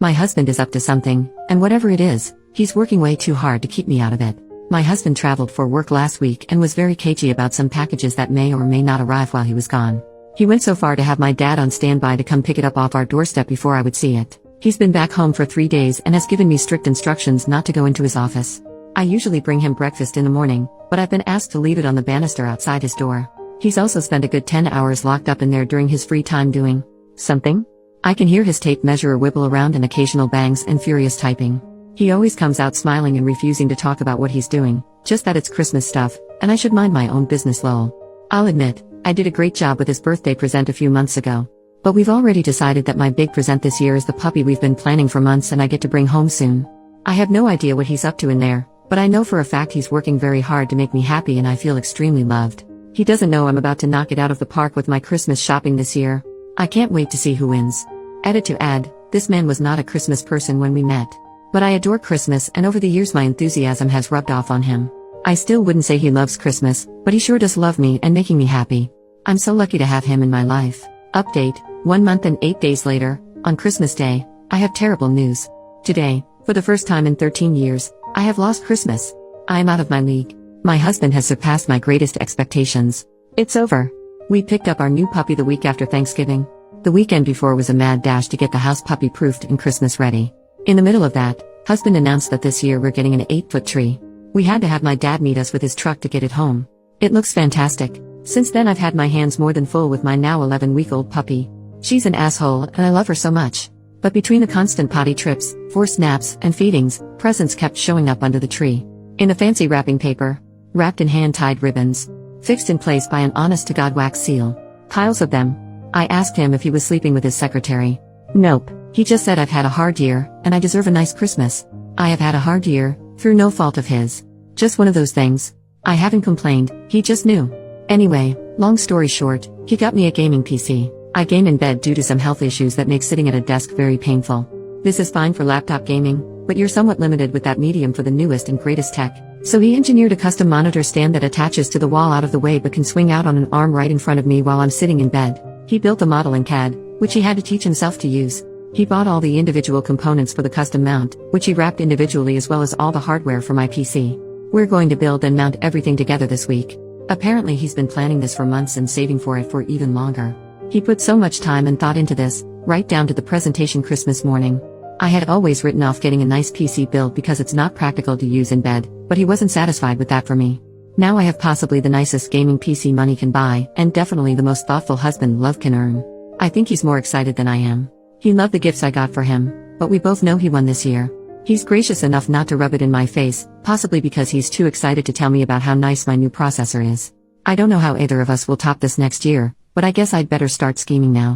My husband is up to something, and whatever it is, he's working way too hard to keep me out of it. My husband traveled for work last week and was very cagey about some packages that may or may not arrive while he was gone. He went so far to have my dad on standby to come pick it up off our doorstep before I would see it. He's been back home for 3 days and has given me strict instructions not to go into his office. I usually bring him breakfast in the morning, but I've been asked to leave it on the banister outside his door. He's also spent a good 10 hours locked up in there during his free time doing something. I can hear his tape measure wibble around and occasional bangs and furious typing. He always comes out smiling and refusing to talk about what he's doing, just that it's Christmas stuff, and I should mind my own business lol. I'll admit, I did a great job with his birthday present a few months ago. But we've already decided that my big present this year is the puppy we've been planning for months and I get to bring home soon. I have no idea what he's up to in there, but I know for a fact he's working very hard to make me happy and I feel extremely loved. He doesn't know I'm about to knock it out of the park with my Christmas shopping this year. I can't wait to see who wins. Edit to add, this man was not a Christmas person when we met. But I adore Christmas and over the years my enthusiasm has rubbed off on him. I still wouldn't say he loves Christmas, but he sure does love me and making me happy. I'm so lucky to have him in my life. Update, 1 month and 8 days later, on Christmas Day, I have terrible news. Today, for the first time in 13 years, I have lost Christmas. I am out of my league. My husband has surpassed my greatest expectations. It's over. We picked up our new puppy the week after Thanksgiving. The weekend before was a mad dash to get the house puppy proofed and Christmas ready. In the middle of that, husband announced that this year we're getting an 8-foot tree. We had to have my dad meet us with his truck to get it home. It looks fantastic. Since then I've had my hands more than full with my now 11-week-old puppy. She's an asshole and I love her so much. But between the constant potty trips, forced naps, and feedings, presents kept showing up under the tree. In a fancy wrapping paper. Wrapped in hand-tied ribbons. Fixed in place by an honest-to-God wax seal. Piles of them. I asked him if he was sleeping with his secretary. Nope. He just said I've had a hard year, and I deserve a nice Christmas. I have had a hard year, through no fault of his. Just one of those things. I haven't complained, he just knew. Anyway, long story short, he got me a gaming PC. I game in bed due to some health issues that make sitting at a desk very painful. This is fine for laptop gaming, but you're somewhat limited with that medium for the newest and greatest tech. So he engineered a custom monitor stand that attaches to the wall out of the way but can swing out on an arm right in front of me while I'm sitting in bed. He built the model in CAD, which he had to teach himself to use. He bought all the individual components for the custom mount, which he wrapped individually as well as all the hardware for my PC. We're going to build and mount everything together this week. Apparently he's been planning this for months and saving for it for even longer. He put so much time and thought into this, right down to the presentation Christmas morning. I had always written off getting a nice PC build because it's not practical to use in bed, but he wasn't satisfied with that for me. Now I have possibly the nicest gaming PC money can buy, and definitely the most thoughtful husband love can earn. I think he's more excited than I am. He loved the gifts I got for him, but we both know he won this year. He's gracious enough not to rub it in my face, possibly because he's too excited to tell me about how nice my new processor is. I don't know how either of us will top this next year, but I guess I'd better start scheming now.